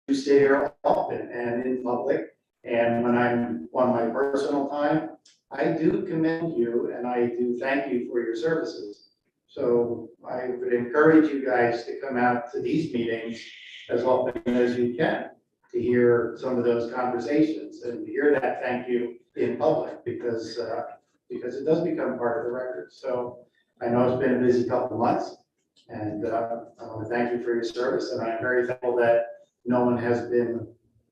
do stay here often and in public, and when I'm on my personal time, I do commend you and I do thank you for your services. So I would encourage you guys to come out to these meetings as often as you can, to hear some of those conversations and to hear that thank you in public, because it does become part of the record. So I know it's been a busy couple of months, and I want to thank you for your service, and I'm very thankful that no one has been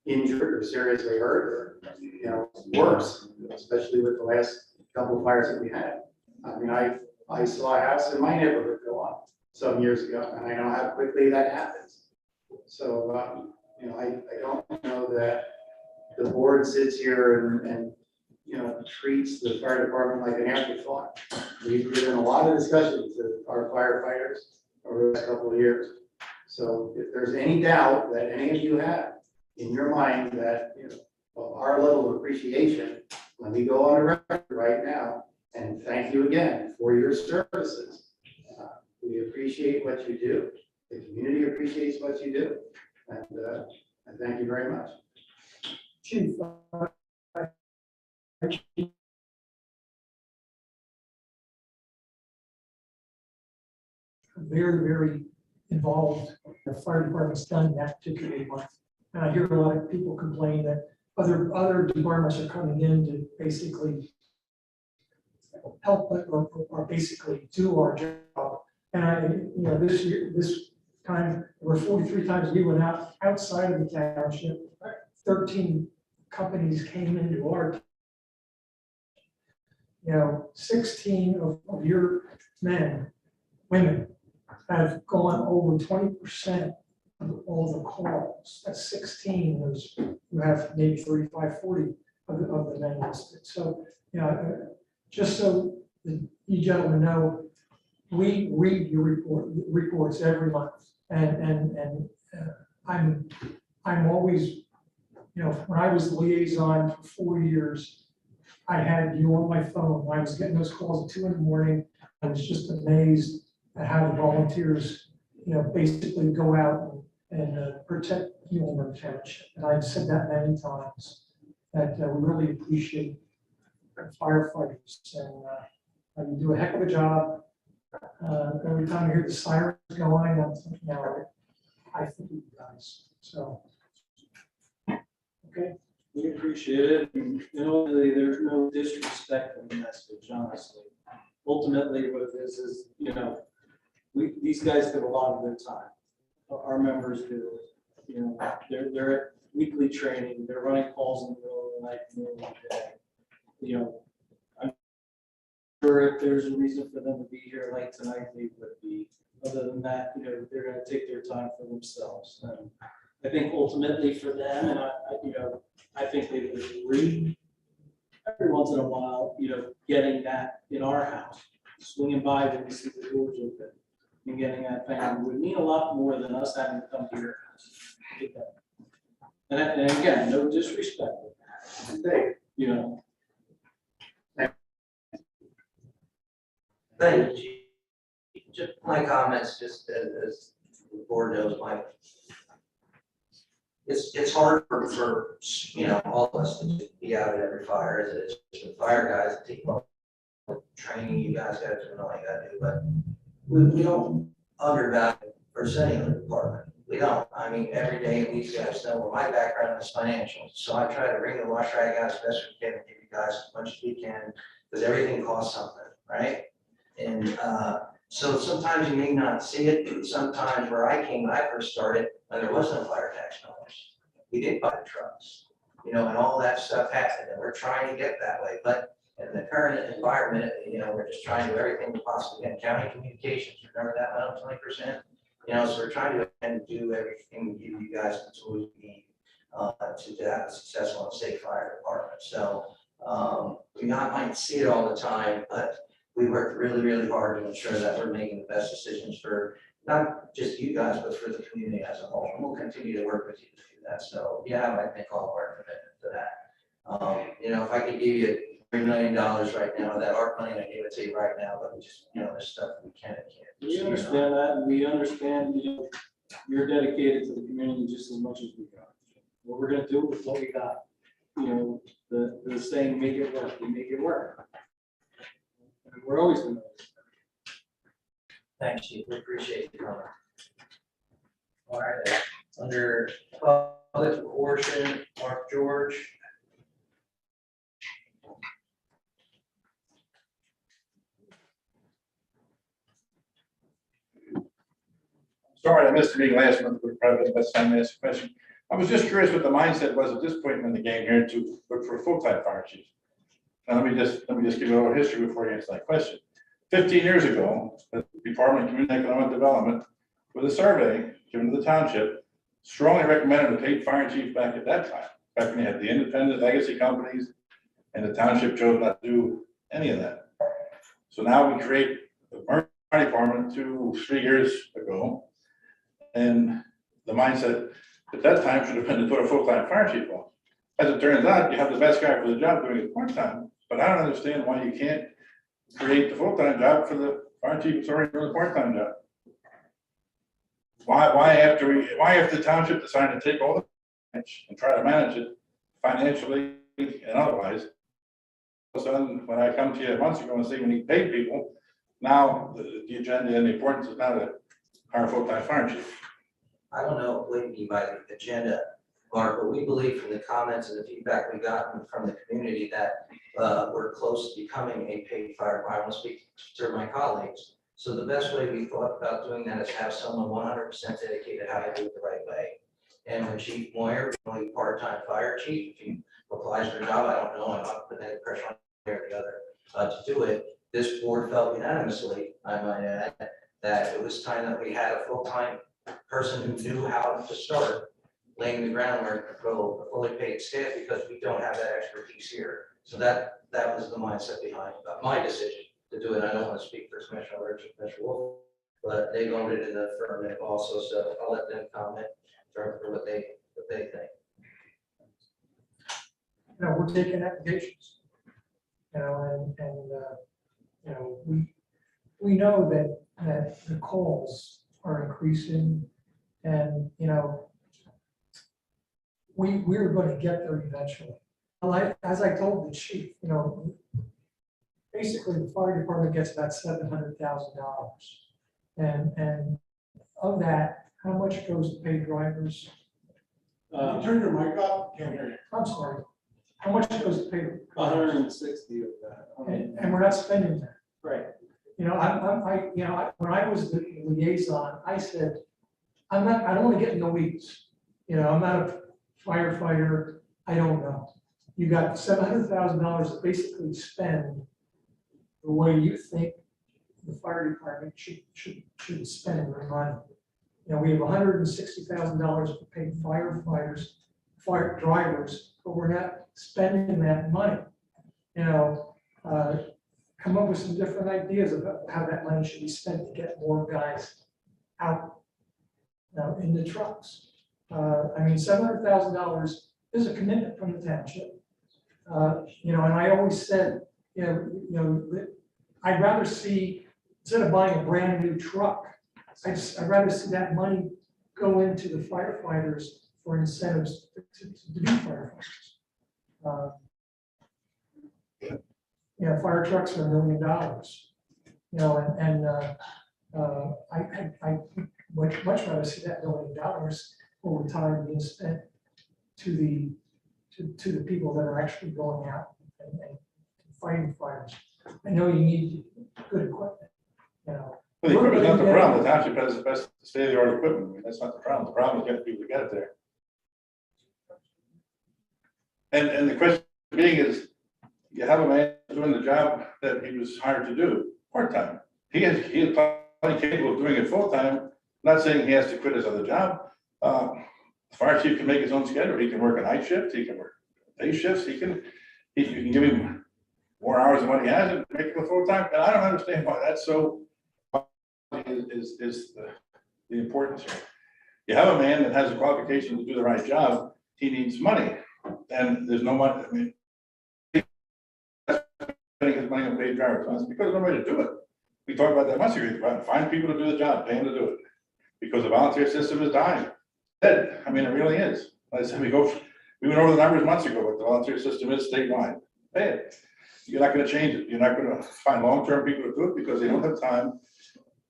injured or seriously hurt or, worse, especially with the last couple of fires that we had. I mean, I saw a house in my neighborhood go up some years ago, and I know how quickly that happens. So, I don't know that the board sits here and treats the fire department like an afterthought. We've given a lot of discussion to our firefighters over the last couple of years. So if there's any doubt that any of you have in your mind that, of our level of appreciation, let me go on a record right now and thank you again for your services. We appreciate what you do. The community appreciates what you do. And I thank you very much. Chief, very, very involved. The fire department's done that particular month. And I hear a lot of people complain that other departments are coming in to basically help or basically do our job. And this time, there were 43 times we went outside of the township. 13 companies came into our, 16 of your women have gone over 20% of all the calls. That's 16 those who have maybe 35, 40 of the men listed. So, just so you gentlemen know, we read your reports every month, and I'm always, when I was the liaison for 4 years, I had you on my phone. I was getting those calls at 2 in the morning. I was just amazed at how the volunteers, basically go out and protect Muhlenberg Township. And I've said that many times, that we really appreciate firefighters, and you do a heck of a job. Every time I hear the sirens going, I'm thinking, I think you guys. So, okay. We appreciate it, and ultimately, there's no disrespect in the message, honestly. Ultimately, what it is, these guys give a lot of their time. Our members do. They're at weekly training. They're running calls in the middle of the night, in the middle of the day. I'm sure if there's a reason for them to be here like tonight, they would be. Other than that, they're going to take their time for themselves. And I think ultimately for them, and I think they would agree every once in a while, getting that in our house, swinging by when we see the doors open and getting that thing would mean a lot more than us having to come to your house. And again, no disrespect. Thank you. Just my comments, just as the board knows, it's hard for all of us to be out at every fire. It's the fire guys that take training you guys got to do and all you got to do, but we don't undervalue or any other department. We don't. I mean, every day these guys know. Well, my background is financial, so I try to bring the wash rag out as best we can and give you guys as much as we can, because everything costs something, right? And so sometimes you may not see it. Sometimes where I came when I first started, when there was no fire tax dollars, we did buy the trucks, and all that stuff happened, and we're trying to get that way. But in the current environment, we're just trying to do everything we possibly can. County communications, remember that went up 20%? So we're trying to do everything to give you guys the tools you need to have a successful and safe fire department. So we might see it all the time, but we work really, really hard to ensure that we're making the best decisions for not just you guys, but for the community as a whole. And we'll continue to work with you to do that. So yeah, I think all of our commitment to that. If I could give you $3 million right now, that ARP money, I gave it to you right now, but we just, there's stuff we can't. We understand that, and we understand, you're dedicated to the community just as much as we are. What we're gonna do with what we got, you know, the saying, make it work, we make it work. And we're always gonna. Thanks, Chief, we appreciate you coming. All right, under public portion, Mark George. Sorry, I missed the meeting last month, but probably the best time to ask a question. I was just curious what the mindset was at this point in the game here to look for a full-time fire chief. Now, let me just give you a little history before you answer that question. 15 years ago, the Department of Community and Economic Development, with a survey given to the township, strongly recommended a paid fire chief back at that time. Back when you had the independent legacy companies, and the township chose not to do any of that. So now we create the fire department 2-3 years ago. And the mindset at that time should have been to put a full-time fire chief on. As it turns out, you have the best guy for the job doing it part-time, but I don't understand why you can't create the full-time job for the fire chief that's already doing the part-time job. Why after the township decided to take all the and try to manage it financially and otherwise, all of a sudden, when I come to you months ago and say we need paid people, now the agenda and the importance is now to hire a full-time fire chief. I don't know what you mean by the agenda, Mark, but we believe from the comments and the feedback we've gotten from the community that we're close to becoming a paid firefighter. I want to speak to my colleagues. So the best way we thought about doing that is have someone 100% dedicated how to do it the right way. And when Chief Moyer, only part-time fire chief, if he applies for a job, I don't know, I'm not putting any pressure on one or the other to do it. This board felt unanimously, I might add, that it was time that we had a full-time person who knew how to start laying the groundwork for a fully paid staff, because we don't have that expertise here. So that was the mindset behind my decision to do it. I don't want to speak for Commissioner Lurch or Commissioner Wolf, but they voted in the affirmative also, so I'll let them comment for what they think. You know, we're taking applications, you know, and you know, we know that the calls are increasing, and, you know, we're going to get there eventually. As I told the chief, you know, basically the fire department gets about $700,000. And of that, how much goes to pay drivers? Turn your mic up, can't hear you. I'm sorry. How much goes to pay? 160 of that. And we're not spending that. Right. You know, when I was the liaison, I said, I don't want to get in the weeds. You know, I'm not a firefighter. I don't know. You got $700,000 to basically spend the way you think the fire department should spend their money. You know, we have $160,000 to pay firefighters, fire drivers, but we're not spending that money. You know, come up with some different ideas about how that money should be spent to get more guys out, you know, in the trucks. I mean, $700,000 is a commitment from the township. You know, and I always said, you know, I'd rather see, instead of buying a brand new truck, I'd rather see that money go into the firefighters for incentives to be firefighters. You know, fire trucks are $1 million. You know, I would much rather see that $1 million over time being spent to the people that are actually going out and fighting fires. I know you need good equipment, you know. Well, the equipment's not the problem. The township has the best state-of-the-art equipment. I mean, that's not the problem. The problem is getting people to get it there. And the question being is, you have a man doing the job that he was hired to do part-time. He is probably capable of doing it full-time. Not saying he has to quit his other job. The fire chief can make his own schedule. He can work a night shift. He can work day shifts. You can give him more hours than what he has and make it a full-time. And I don't understand why that's so is the importance here. You have a man that has the qualification to do the right job. He needs money, and there's no money. I mean, spending his money on paid drivers. That's because there's no way to do it. We talked about that months ago. Find people to do the job, pay them to do it. because the volunteer system is dying. Dead, I mean, it really is. Like I said, we went over the numbers months ago, but the volunteer system is statewide. Bad. You're not gonna change it. You're not gonna find long-term people to do it because they don't have time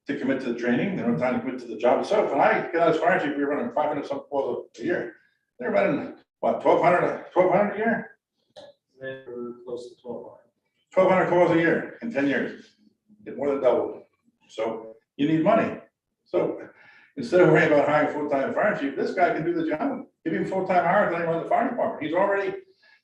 to commit to the training. They don't have time to commit to the job itself. When I got out as fire chief, we were running 500 some calls a year. They're running, what, 1,200 a year? They were close to 12. 1,200 calls a year in 10 years. It more than doubled. So you need money. So instead of worrying about hiring a full-time fire chief, this guy can do the job. Give him full-time hours, let him run the fire department. He's already,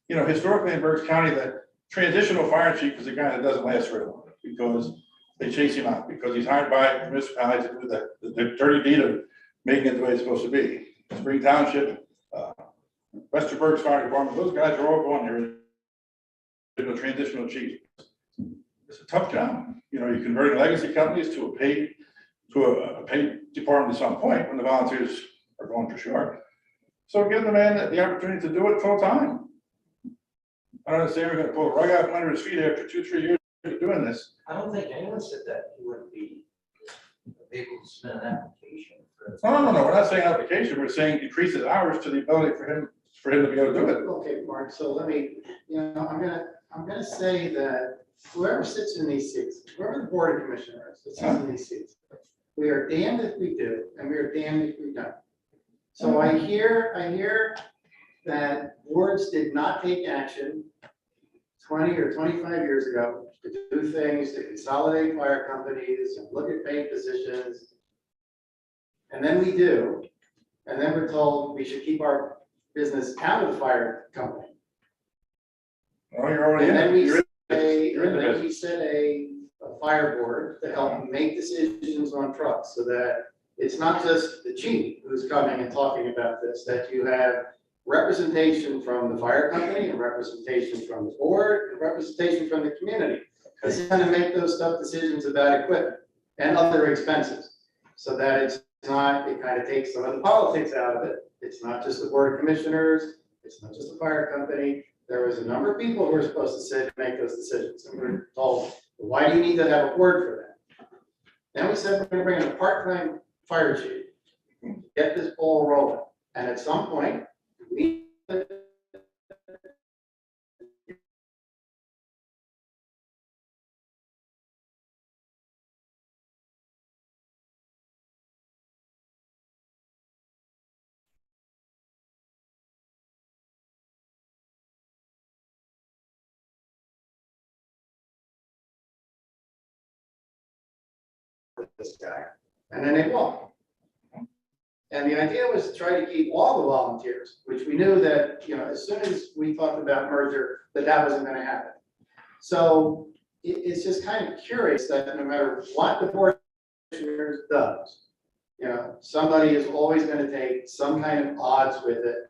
historically in Berks County, the transitional fire chief is a guy that doesn't last very long because they chase him out, because he's hired by municipalities to do the dirty deed of making it the way it's supposed to be. Spring Township, Western Berks Fire Department, those guys are all going there. The transitional chief. It's a tough job. You're converting legacy companies to a paid department at some point when the volunteers are going for sure. So give the man the opportunity to do it full time. I don't understand we're gonna pull the rug out from under his feet after 2-3 years of doing this. I don't think anyone said that he wouldn't be able to submit an application for. No, we're not saying application, we're saying increase his hours to the ability for him to be able to do it. Okay, Mark, so let me, I'm gonna say that whoever sits in these seats, whoever the board of commissioners that sits in these seats, we are damned if we do, and we are damned if we don't. So I hear that boards did not take action 20 or 25 years ago to do things to consolidate fire companies and look at paid positions. And then we do, and then we're told we should keep our business out of the fire company. Oh, you're already And in then it. we You're say, in the and then business. we set a fire board to help make decisions on trucks so that it's not just the chief who's coming and talking about this, that you have representation from the fire company and representation from the board and representation from the community. This is gonna make those tough decisions about equipment and other expenses. So that it's not, it kind of takes some of the politics out of it. It's not just the board of commissioners, it's not just the fire company. There was a number of people who were supposed to sit and make those decisions, and we were told, why do you need to have a board for that? Then we said, we're gonna bring in a part-time fire chief, get this ball rolling, and at some point, we. This guy, and then they won't. And the idea was to try to keep all the volunteers, which we knew that, as soon as we talked about merger, that wasn't gonna happen. So it's just kind of curious that no matter what the board of commissioners does, somebody is always gonna take some kind of odds with it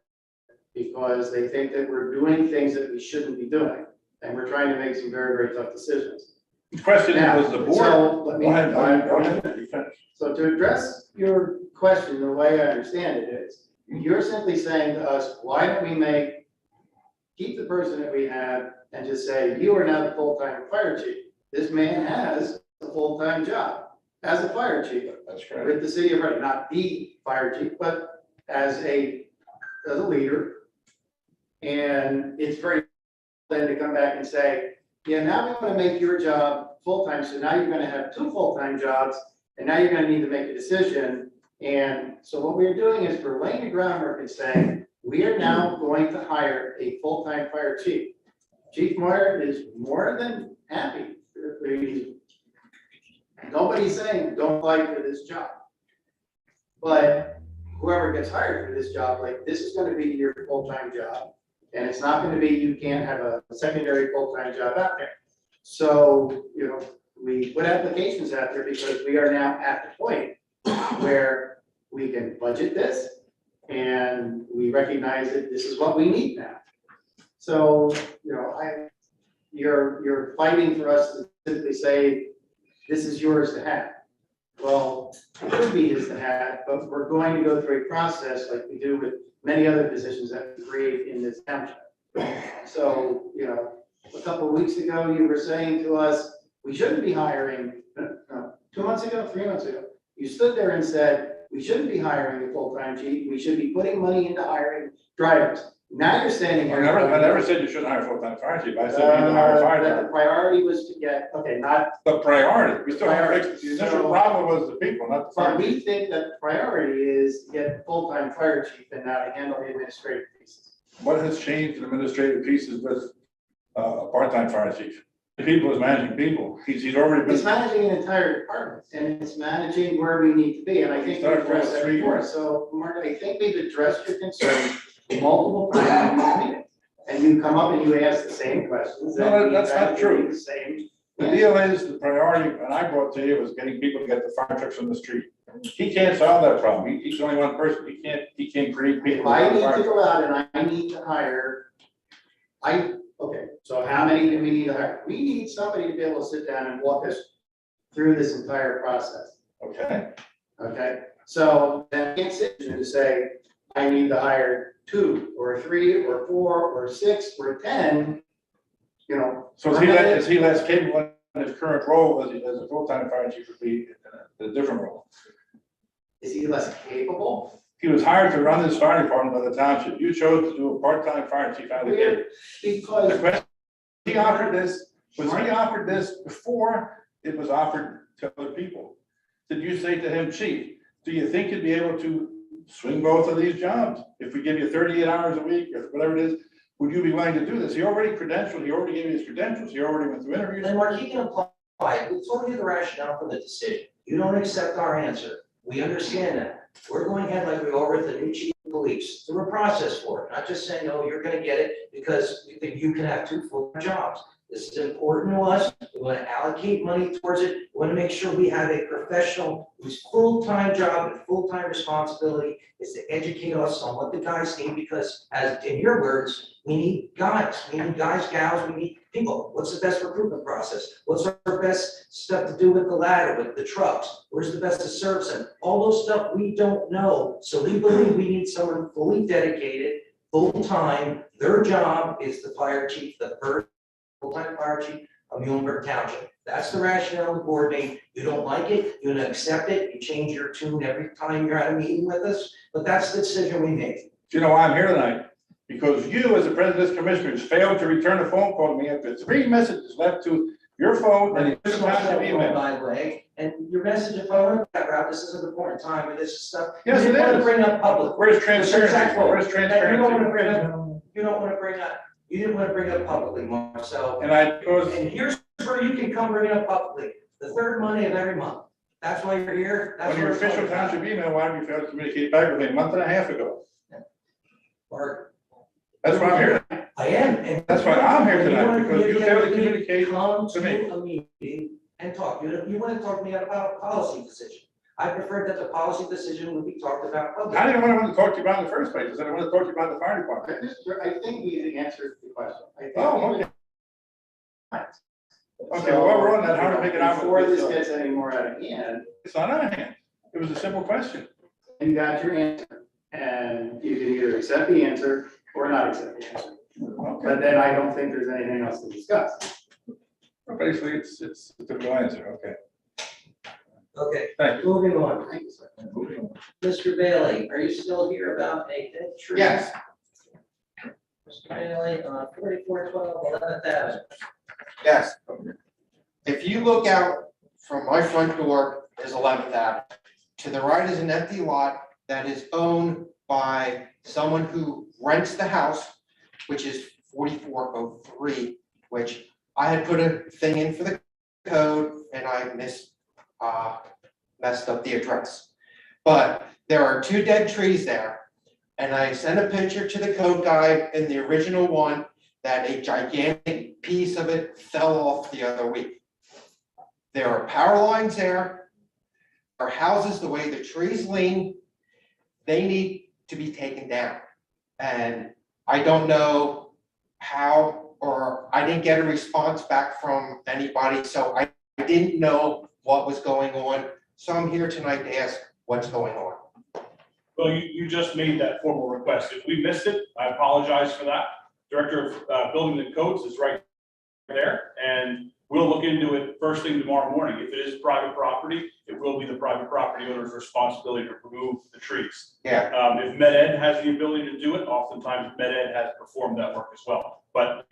because they think that we're doing things that we shouldn't be doing. And we're trying to make some very, very tough decisions. The question was the board. So let me. Go ahead. You finish. So to address your question, the way I understand it is, you're simply saying to us, why don't we keep the person that we have and just say, you are now the full-time fire chief. This man has a full-time job as a fire chief That's correct. with the city of Reading, not the fire chief, but as a leader. And it's very then to come back and say, yeah, now we want to make your job full-time, so now you're going to have 2 full-time jobs, and now you're going to need to make a decision. And so what we're doing is we're laying the groundwork and saying, we are now going to hire a full-time fire chief. Chief Moyer is more than happy. Nobody's saying don't apply for this job. But whoever gets hired for this job, this is going to be your full-time job. And it's not going to be, you can't have a secondary full-time job out there. So, we put applications out there because we are now at the point where we can budget this and we recognize that this is what we need now. So, you're fighting for us to simply say, this is yours to have. Well, it could be his to have, but we're going to go through a process like we do with many other positions that we create in this township. So, a couple of weeks ago, you were saying to us, we shouldn't be hiring, 2 months ago, 3 months ago, you stood there and said, we shouldn't be hiring a full-time chief, we should be putting money into hiring drivers. Now you're standing here. I never said you shouldn't hire a full-time fire chief, I said you need to hire a fire That the department. priority was to get, okay, not, The priority, we still have to fix, the initial So- problem was the people, not the but fire chief. we think that the priority is to get a full-time fire chief and now to handle the administrative pieces. What has changed in administrative pieces with a part-time fire chief? The people is managing people, he's already It's been, managing an entire department, and it's managing where we need to be, and I think we've Started for addressed that 3 before. years. So, Mark, I think we've addressed your concerns multiple times in these meetings. And you come up and you ask the same questions. No, and we that's try not to give you true. The same. the deal is, the priority, and I brought to you, was getting people to get the fire trucks from the street. He can't solve that problem, he's only one person, he can't create people. If I to need fire to trucks. go out and I need to hire, okay, so how many do we need to hire? We need somebody to be able to sit down and walk us through this entire process. Okay, Okay, so then you can't sit here and say, I need to hire 2 or 3 or 4 or 6 or 10, you know. so is he less capable in his current role as a full-time fire chief would be in a different role? Is he less capable? He was hired to run this fire department by the township, you chose to do a part-time fire chief out of the gate. The Because, question, he offered this, was he offered this before it was offered to other people? Did you say to him, chief, do you think you'd be able to swing both of these jobs? If we give you 38 hours a week or whatever it is, would you be willing to do this? He already credentialed, he already gave you his credentials, he already went through interviews. Then Mark, you can apply, we told you the rationale for the decision, you don't accept our answer, we understand that. We're going ahead like we are with the new chief of police, through a process for it, not just saying, oh, you're gonna get it because we think you can have 2 full-time jobs. This is important to us, we wanna allocate money towards it, we wanna make sure we have a professional whose full-time job and full-time responsibility is to educate us on what the guys need, because as in your words, we need guys, gals, we need people. What's the best recruitment process? What's our best stuff to do with the ladder, with the trucks? Where's the best to service them? All those stuff we don't know. So we believe we need someone fully dedicated, full-time. Their job is the fire chief, the first full-time fire chief of Muhlenberg Township. That's the rationale of the board meeting. You don't like it, you don't accept it, you change your tune every time you're at a meeting with us, but that's the decision we made. Do you know why I'm here tonight? Because you, as the president of this commissioners, failed to return a phone call to me after 3 messages left to your phone and your township email. By the way, and your message, if I went that route, this is an important time for this stuff. Yes, You it didn't want to is. bring up public. Where's transparency? Exactly. Where's You don't want to transparency? bring up, you didn't want to bring up publicly, Mark, so. And Here's where you can come bring it up publicly, the 3rd Monday of every month. That's why you're here. That's on your what we're official talking about. township email, why did you fail to communicate back with me a month and a half ago? Mark, That's why I'm here. I am, and. That's why I'm here You tonight, wanna because you get failed to me communicate Come to me. to a meeting and talk. You want to talk to me about a policy decision. I preferred that the policy decision would be talked about publicly. I didn't want to talk to you about it in the first place. I said I want to talk to you about the fire department. I think we answered the question. I think Oh, we- okay. Okay, well, while we're on that, how to make it out. Before this gets any more out of hand, It's not out of hand. It was a simple question. you got your answer, and you can either accept the answer or not accept the answer. Okay, But then I don't think there's anything else to discuss. basically, it's a typical answer. Okay, Okay, thank you. moving on. Thank you, sir. Moving on. Mr. Bailey, are you still here about a dead tree? Yes. Mr. Bailey, 4412 11th Avenue. Yes. If you look out from my front door is 11th Avenue. To the right is an empty lot that is owned by someone who rents the house, which is 4403, which I had put a thing in for the code and I messed up the address. But there are 2 dead trees there. And I sent a picture to the code guy in the original one that a gigantic piece of it fell off the other week. There are power lines there. Our houses, the way the trees lean, they need to be taken down. And I don't know how, or I didn't get a response back from anybody, so I didn't know what was going on. So I'm here tonight to ask what's going on. Well, you just made that formal request. If we missed it, I apologize for that. Director of Building and Codes is right there, and We'll look into it first thing tomorrow morning. If it is private property, it will be the private property owner's responsibility to remove the trees. Yeah, If Med Ed has the ability to do it, oftentimes Med Ed has performed that work as well. But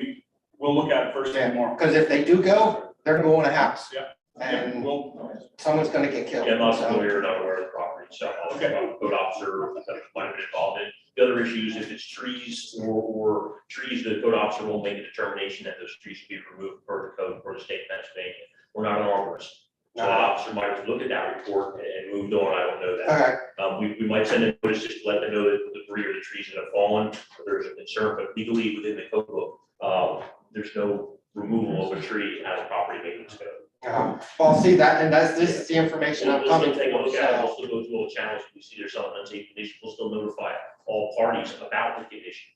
we'll look at it first thing tomorrow. because if they do go, they're going to a house. Yeah. And We'll, someone's gonna get killed. Yeah, I'm not so. familiar, not aware of the property, so I'll Okay. code officer that might have been involved in. The other issue is if it's trees or trees, the code officer will make a determination that those trees should be removed per the code for the state of Pennsylvania. We're not an arborist. So the officer might have looked at that report and moved on, I don't know that. Okay, We might send a notice just to let them know that the debris or the trees that have fallen, or there's a concern, but legally within the code book, there's no removal of a tree as property maintenance code. well, see that, and this is the information I'm We'll still coming take a for, look at it, so. we'll still go through all the channels, if we see there's some unsafe condition, we'll still notify all parties about the condition.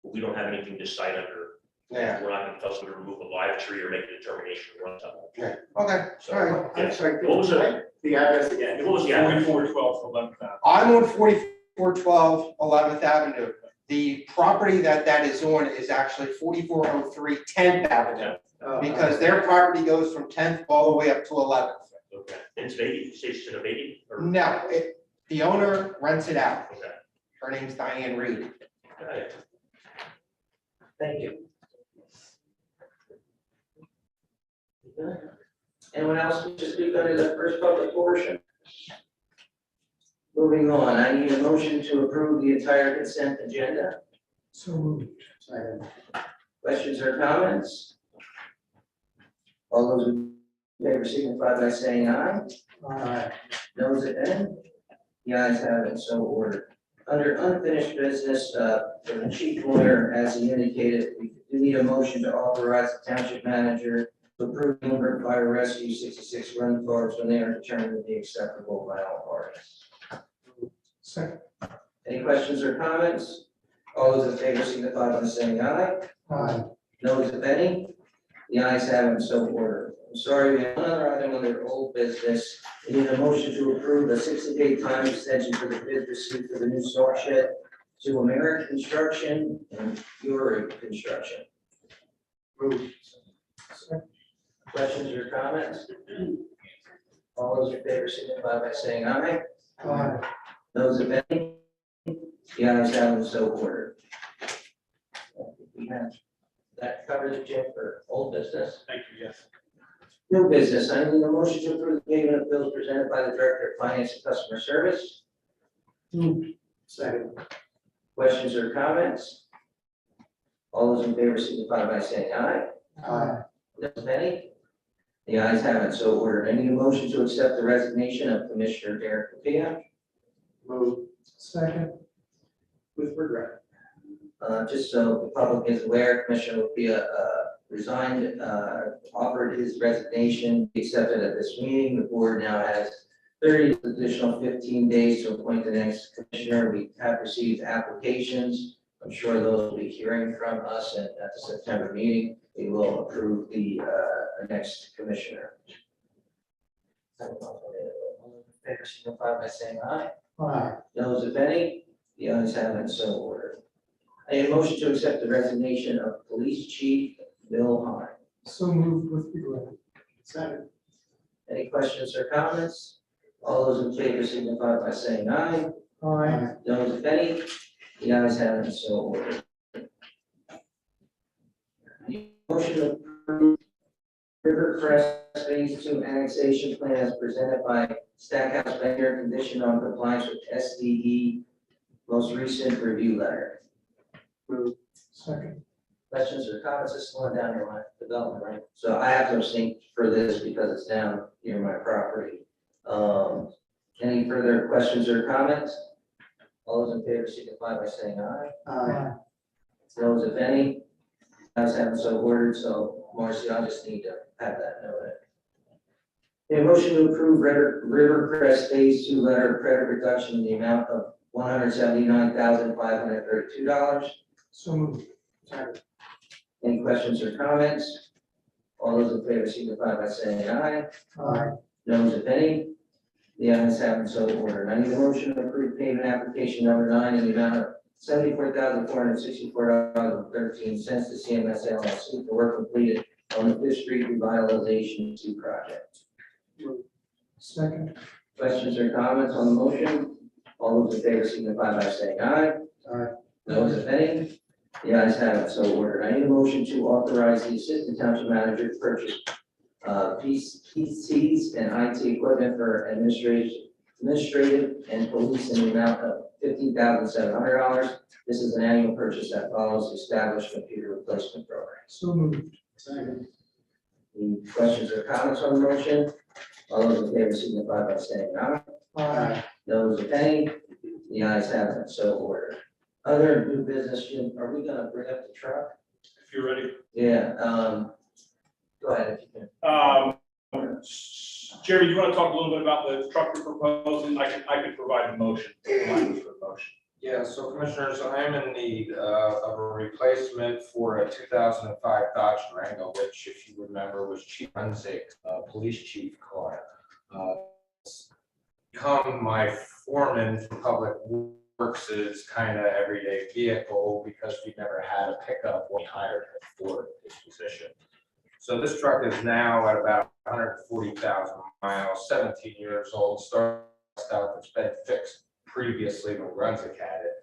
But we don't have anything to cite under, Yeah, we're not gonna tell someone to remove a live tree or make a determination to run something. okay, okay, So, all right. I'm sorry, What was the address again? What was the address? 4412 11th Avenue. I'm on 4412 11th Avenue. The property that is on is actually 4403 10th Avenue, because their property goes from 10th all the way up to 11th. Okay, and it's vacant, you say it's in a vacant, or? No, the owner rents it out. Okay. Her name's Diane Reed. Got it. Thank you. Okay. Anyone else wish to speak under the first public portion? Moving on, I need a motion to approve the entire consent agenda. So moved. Second. Questions or comments? All those in favor signify by saying aye. Those against? The ayes have it, so ordered. Under unfinished business, for the chief lawyer, as he indicated, we do need a motion to authorize the township manager to approve Muhlenberg Fire Rescue 66 run cards when they are determined to be acceptable by all parties. Second. Any questions or comments? All those in favor signify by saying aye. Aye. Noes if any? The ayes have it, so ordered. I'm sorry, we have another item under old business. We need a motion to approve a 60-day time extension for the bid receipt for the new salt shed to American Construction and Fury Construction. Second. Questions or comments? All those in favor signify by saying aye. Aye. Those if any? The ayes have it, so ordered. We have that covers it, Jim, for old business. Thank you, yes. New business, I need a motion to approve the payment of bills presented by the Director of Finance and Customer Service. Second. Questions or comments? All those in favor signify by saying aye. Those any? The ayes have it, so ordered. I need a motion to accept the resignation of Commissioner Derek Capia. Move Second. with regret. Just so the public is aware, Commissioner Capia resigned, offered his resignation, accepted at this meeting. The board now has 30 additional 15 days to appoint the next commissioner. We have received applications. I'm sure those will be hearing from us at the September meeting. We will approve the next commissioner. Favor signify by saying aye. Aye. Those if any, the ayes have it, so ordered. I need a motion to accept the resignation of Police Chief Bill Hine. So moved with regret. Second. Any questions or comments? All those in favor signify by saying aye. Aye. Those if any, the ayes have it, so ordered. Motion to approve Rivercrest Phase 2 annexation plan as presented by Stackhouse Banker, conditioned on compliance with SDE most recent review letter. Second. Questions or comments? This is going down near my development, right? So I have to abstain for this because it's down near my property. Any further questions or comments? All those in favor signify by saying aye. Those if any, ayes have it, so ordered. So Marcy, I just need to have that noted. A motion to approve Rivercrest Phase 2 letter of credit reduction in the amount of $179,532. So moved. Any questions or comments? All those in favor signify by saying aye. Those if any, the ayes have it, so ordered. I need a motion to approve payment application number 9 in the amount of $74,464.13 to CMS LLC for work completed on the Fifth Street Revitalization 2 project. Second. Questions or comments on the motion? All those in favor signify by saying aye. Aye. Those if any, the ayes have it, so ordered. I need a motion to authorize the assistant township manager to purchase PCs and IT equipment for administrative and police in the amount of $15,700. This is an annual purchase that follows the established computer replacement program. So moved. Second. Any questions or comments on the motion? All those in favor signify by saying aye. Aye. Those if any, the ayes have it, so ordered. Other new business, Jim, are we gonna bring up the truck? If you're ready. Yeah, go ahead if you can. Jeremy, you want to talk a little bit about the truck we're proposing? I could provide the motion, language for the motion. Yeah, so commissioners, I'm in need of a replacement for a 2005 Dodge Durango, which if you remember was Chief Renzick's police chief car. It's become my foreman for public works is kind of everyday vehicle because we never had a pickup when we hired him for this position. So this truck is now at about 140,000 miles, 17 years old, started out that's been fixed previously when Brunswick had it.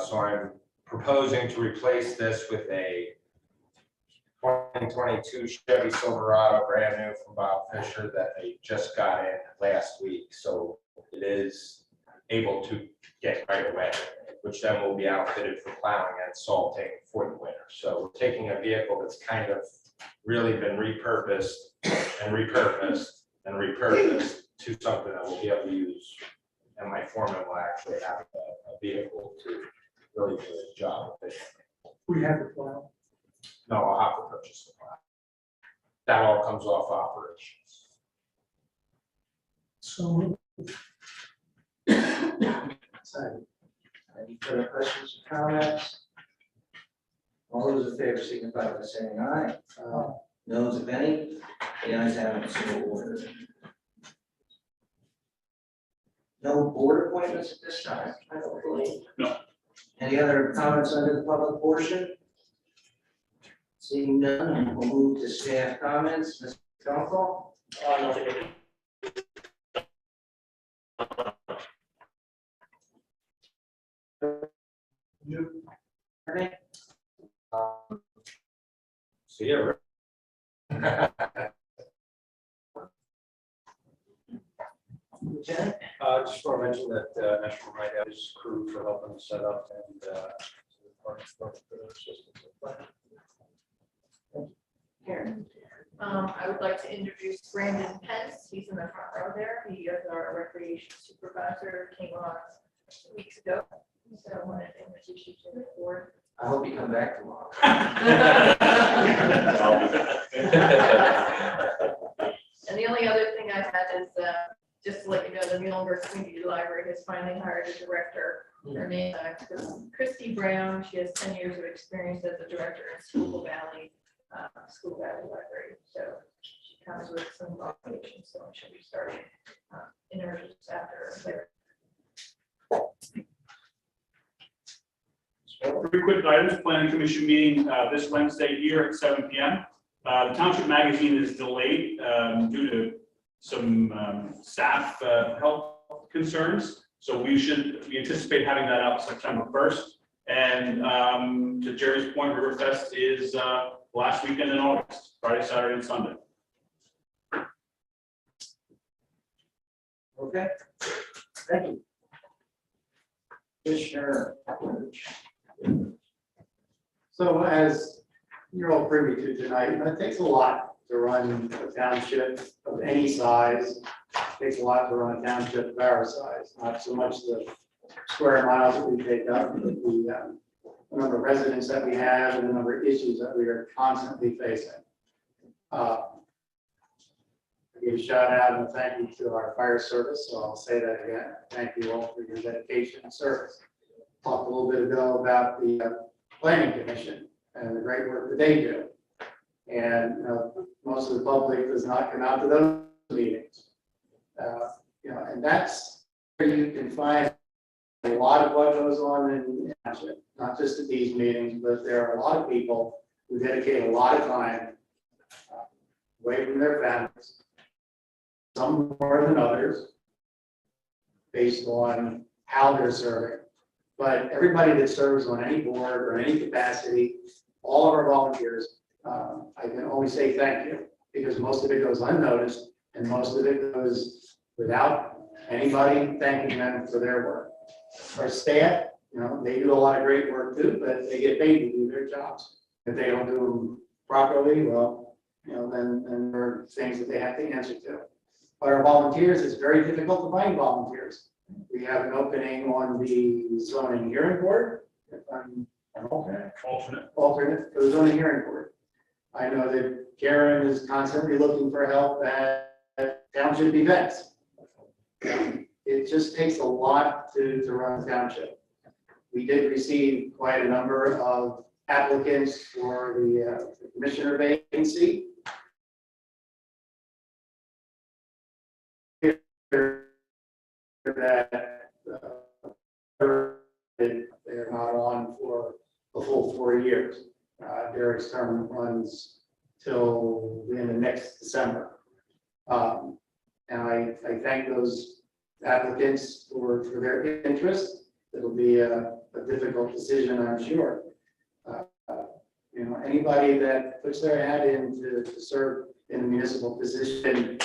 So I'm proposing to replace this with a 2022 Chevy Silverado, brand new from Bob Fisher that they just got in last week. So it is able to get right away, which then will be outfitted for plowing and salting for the winter. So we're taking a vehicle that's kind of really been repurposed and repurposed and repurposed to something that we'll be able to use. And my foreman will actually have a vehicle to really do his job efficiently. We have the plow. No, I'll have to purchase the plow. That all comes off operations. So Second. Any further questions or comments? All those in favor signify by saying aye. Those if any, the ayes have it, so ordered. No board appointments at this time, I don't believe. No. Any other comments under the public portion? Seeing none, we'll move to staff comments. Mr. Dunkel? Nothing. Ernie? See you. Lieutenant? Just want to mention that National Night Out is crew for helping set up and Here. I would like to introduce Brandon Pence. He's in the front row there. He is our recreation supervisor, came on weeks ago. So I wanted to introduce you to the board. I hope you come back tomorrow. And the only other thing I had is, just to let you know, the Muhlenberg Community Library has finally hired a director. Her name is Christy Brown. She has 10 years of experience as a director in Schuylkill Valley Library. So she comes with some qualifications, so she'll be starting interviews after there. Three quick items, planning commission meeting this Wednesday here at 7 p.m. The Township Magazine is delayed due to some staff health concerns. So we anticipate having that out September 1st. And to Jerry's point, Riverfest is last weekend in August, Friday, Saturday, and Sunday. Okay. Thank you. Commissioner. So as you're all privy to tonight, it takes a lot to run a township of any size. It takes a lot to run a township of our size, not so much the square miles that we take up, but the number of residents that we have and the number of issues that we are constantly facing. I give a shout out and a thank you to our fire service, so I'll say that again. Thank you all for your dedication and service. Talked a little bit ago about the planning commission and the great work that they do. And most of the public does not come out to those meetings. And that's where you can find a lot of what goes on in the township, not just at these meetings, but there are a lot of people who dedicate a lot of time away from their families, some more than others, based on how they're serving. But everybody that serves on any board or any capacity, all of our volunteers, I can only say thank you, because most of it goes unnoticed, and most of it goes without anybody thanking them for their work. Our staff, they do a lot of great work too, but they get paid to do their jobs. If they don't do them properly, well, then there are things that they have to answer to. But our volunteers, it's very difficult to find volunteers. We have an opening on the zoning hearing board. If I'm an alternate for the zoning hearing board. I know that Karen is constantly looking for help at township events. It just takes a lot to run the township. We did receive quite a number of applicants for the commissioner vacancy. That they're not on for a full 4 years. Derek's term runs till the end of next December. And I thank those applicants for their interest. It'll be a difficult decision, I'm sure. Anybody that puts their hat in to serve in a municipal position,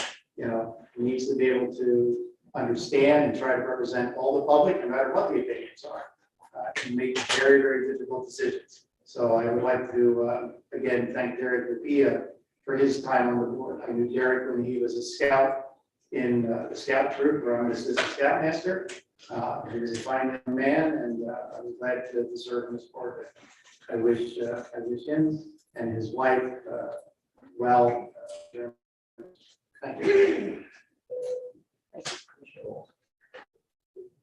needs to be able to understand and try to represent all the public, no matter what the opinions are, and make very, very difficult decisions. So I would like to, again, thank Derek Rapia for his time on the board. I knew Derek when he was a scout in the scout troop, where I'm an assistant scoutmaster. He was a fine young man, and I was glad to serve in this board. I wish him and his wife well. Thank you.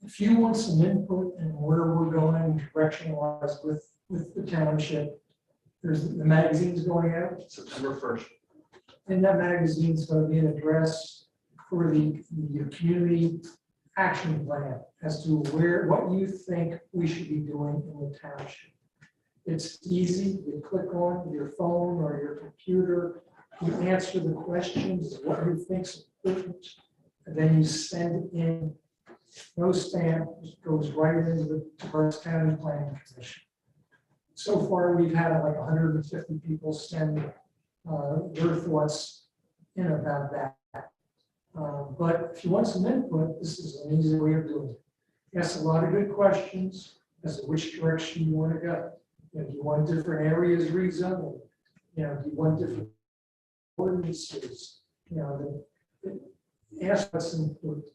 If you want some input and where we're going direction wise with the township, there's the magazine's going out. September 1st. In that magazine is going to be an address for the community action plan as to what you think we should be doing in the township. It's easy. You click on your phone or your computer, you answer the questions, what you think's important, and then you send in. No stamp, just goes right into the Traverse County Planning Commission. So far, we've had like 150 people send their thoughts in about that. But if you want some input, this is an easy way of doing it. Ask a lot of good questions as to which direction you want to go. Do you want different areas rezoned? Do you want different ordinances? Ask what's important.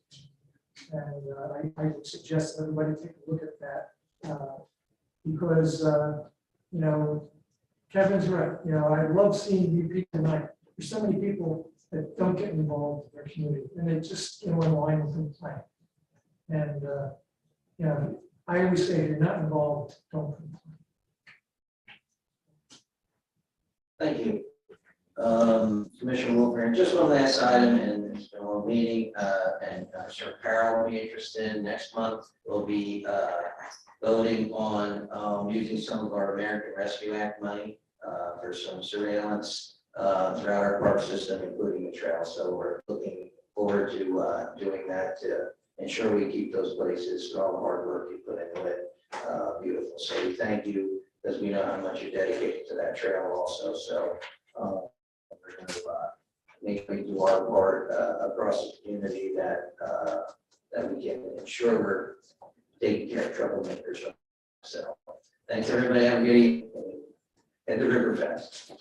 And I would suggest everybody take a look at that because, Kevin's right. I love seeing you people tonight. There's so many people that don't get involved in their community and they just go in line with the plan. And, I always say if you're not involved, don't complain. Thank you. Commissioner Wolfgang, just one last item, and it's been a long meeting, and I'm sure Carol will be interested. Next month, we'll be voting on using some of our American Rescue Act money for some surveillance throughout our park system, including the trail. So we're looking forward to doing that to ensure we keep those places, for all the hard work you put into it, beautiful. So we thank you, because we know how much you're dedicated to that trail also. So we're going to make sure we do our part across the community that we can ensure we're taking care of troublemakers. So thanks everybody. Have a good evening at the River Fest.